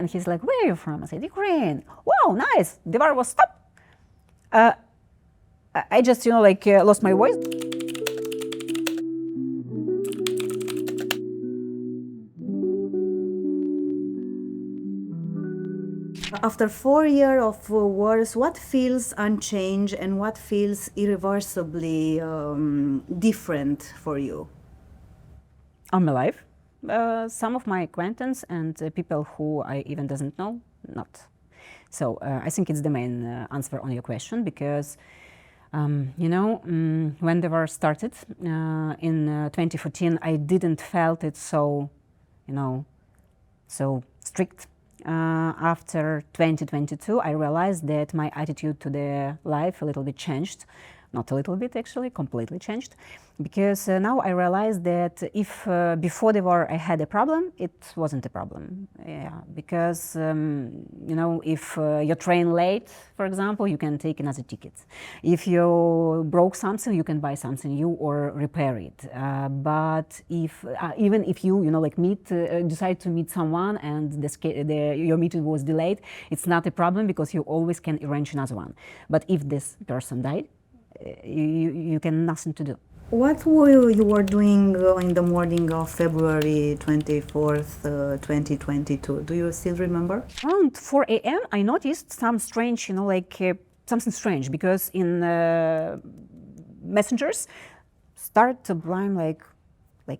And he's like, where are you from? I said, Ukraine. Wow, nice. The war was stopped. I just, lost my voice. After 4 years of wars, what feels unchanged and what feels irreversibly different for you? I'm alive. Some of my acquaintance and people who I even doesn't know, not. So I think it's the main answer on your question, because when the war started in 2014, I didn't felt it so, so strict. After 2022, I realized that my attitude to the life a little bit changed. Not a little bit, actually, completely changed. Because now I realize that if before the war I had a problem, it wasn't a problem. Yeah, because, if your train late, for example, you can take another ticket. If you broke something, you can buy something new or repair it. But if, even if you, decide to meet someone and your meeting was delayed, it's not a problem because you always can arrange another one. But if this person died, you can nothing to do. What were you doing in the morning of February 24th, 2022? Do you still remember? Around 4 a.m. I noticed some strange, something strange, because in messengers start to blame like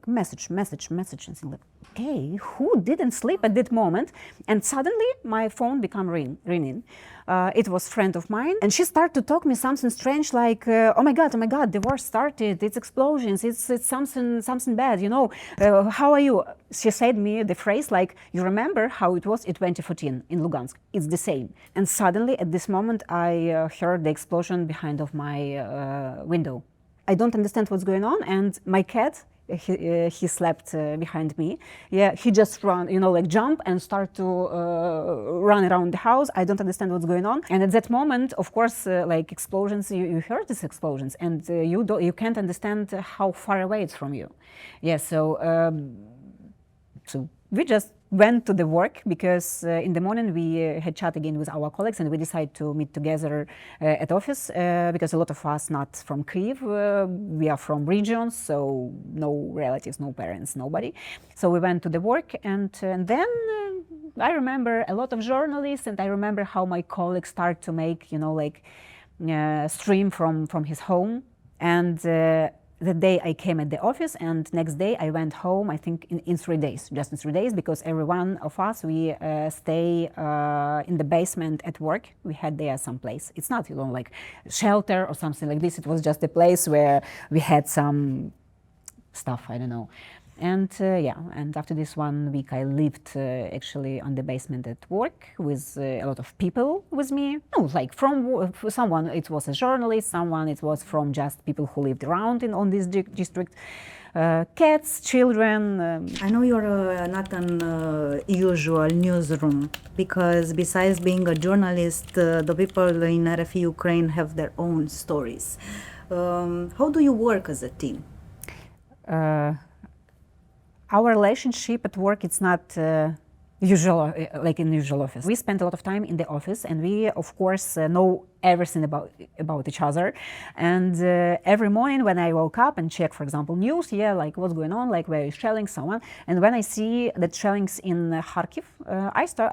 message, and think like, okay, who didn't sleep at that moment? And suddenly my phone became ringing. It was a friend of mine, and she started to talk me something strange, like, oh my god, the war started, it's explosions, it's something bad, how are you? She said me the phrase like, you remember how it was in 2014 in Lugansk? It's the same. And suddenly at this moment I heard the explosion behind of my window. I don't understand what's going on, and my cat, he slept behind me. Yeah, he just run, jump and start to run around the house. I don't understand what's going on. And at that moment, of course, explosions, you heard these explosions, and you can't understand how far away it's from you. Yeah, so we just went to the work, because in the morning we had chat again with our colleagues, and we decided to meet together at office, because a lot of us not from Kyiv, we are from regions, so no relatives, no parents, nobody. So we went to the work, and then I remember a lot of journalists, and I remember how my colleagues start to make, stream from his home. And the day I came at the office, and next day I went home, I think in 3 days, just in 3 days, because every one of us, we stay in the basement at work. We had there some place. It's not, like shelter or something like this. It was just a place where we had some stuff, I don't know. And and after this 1 week I lived actually on the basement at work with a lot of people with me. No, like from someone it was a journalist, someone it was from just people who lived around on this district. Cats, children. I know you're not an usual newsroom, because besides being a journalist, the people in RFI Ukraine have their own stories. How do you work as a team? Our relationship at work, it's not usual, like in usual office. We spend a lot of time in the office, and we, of course, know everything about each other. And every morning when I woke up and check, for example, news, like what's going on, like where is shelling, so on. And when I see that shellings in Kharkiv,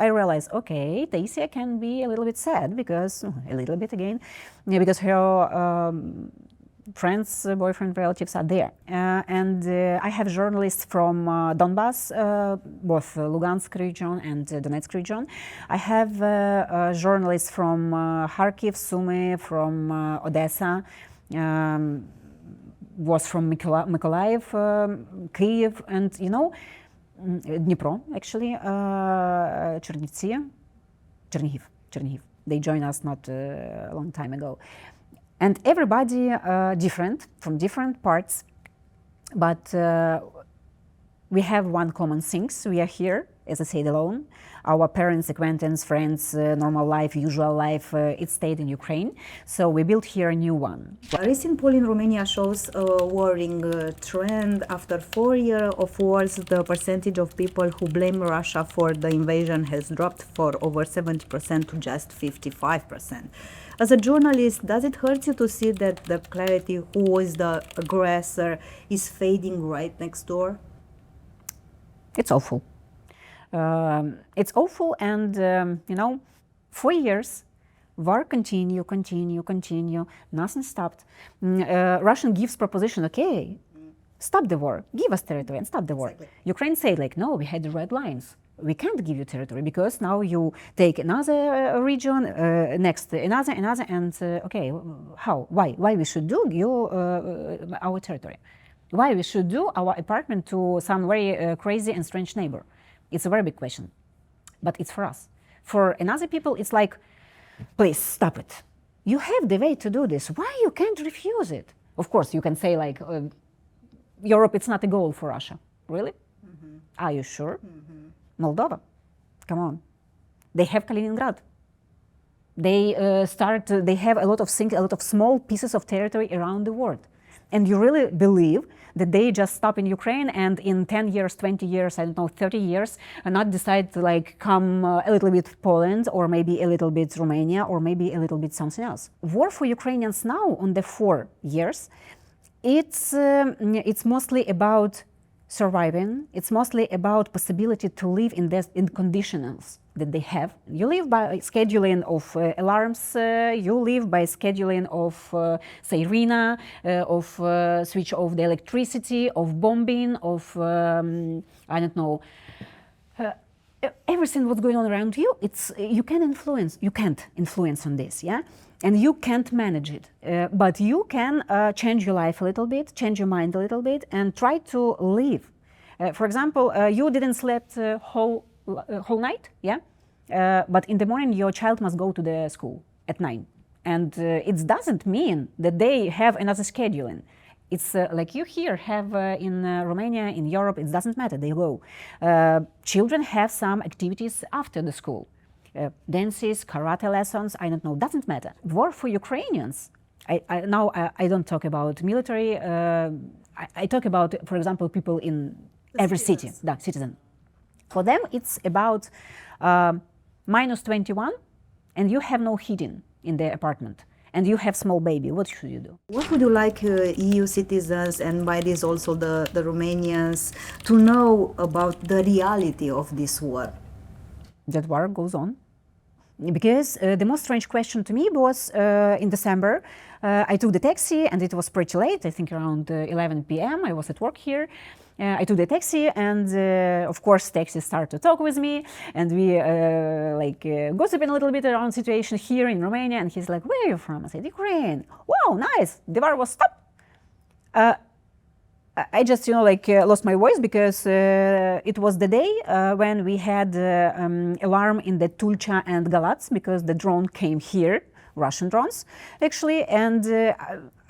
I realize, okay, Taisia can be a little bit sad, because a little bit again, because her friends, boyfriend, relatives are there. And I have journalists from Donbass, both Lugansk region and Donetsk region. I have journalists from Kharkiv, Sumy, from Odessa, was from Mykolaiv, Kyiv, and Dnipro, actually, Chernihiv. They joined us not a long time ago. And everybody different, from different parts, but we have one common thing. We are here as I said, alone. Our parents, acquaintance, friends, normal life, usual life, it stayed in Ukraine. So we built here a new one. A recent poll in Romania shows a worrying trend. After 4 years of wars, the percentage of people who blame Russia for the invasion has dropped from over 70% to just 55%. As a journalist, does it hurt you to see that the clarity who is the aggressor is fading right next door? It's awful. It's awful, and 4 years, war continue, nothing stopped. Russian gives proposition, okay, stop the war, give us territory and stop the war. Exactly. Ukraine said like, no, we had the red lines. We can't give you territory because now you take another region, next another, and okay, how? Why we should do you our territory? Why we should do our apartment to some very crazy and strange neighbor? It's a very big question, but it's for us. For another people, it's like, please stop it. You have the way to do this. Why you can't refuse it? Of course, you can say like, Europe, it's not a goal for Russia. Really? Mm-hmm. Are you sure? Mm-hmm. Moldova, come on. They have Kaliningrad. They they have a lot of small pieces of territory around the world. And you really believe that they just stop in Ukraine and in 10 years, 20 years, I don't know, 30 years, and not decide to like come a little bit Poland or maybe a little bit Romania or maybe a little bit something else. War for Ukrainians now on the 4 years, it's mostly about surviving. It's mostly about possibility to live in conditions that they have. You live by scheduling of alarms, you live by scheduling of siren, of switch off the electricity, of bombing, of, I don't know, everything what's going on around you, you can't influence on this, yeah? And you can't manage it, but you can change your life a little bit, change your mind a little bit, and try to live. For example, you didn't sleep whole night, yeah? But in the morning your child must go to the school at 9. And it doesn't mean that they have another scheduling. It's like you here have in Romania, in Europe, it doesn't matter, they go. Children have some activities after the school. Dances, karate lessons, I don't know, doesn't matter. War for Ukrainians, I don't talk about military, I talk about, for example, people in every city, citizen. For them, it's about -21, and you have no heating in the apartment, and you have small baby. What should you do? What would you like EU citizens, and by this also the Romanians, to know about the reality of this war? That war goes on. Because the most strange question to me was in December, I took the taxi and it was pretty late, I think around 11 p.m. I was at work here. I took the taxi and of course taxi started to talk with me and we gossiping a little bit around situation here in Romania, and he's like, where are you from? I said, Ukraine. Wow, nice, the war was stopped. I just, lost my voice because it was the day when we had alarm in the Tulcea and Galați because the drone came here, Russian drones, actually, and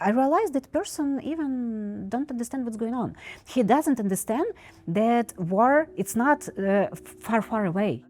I realized that person even don't understand what's going on. He doesn't understand that war, it's not far, far away.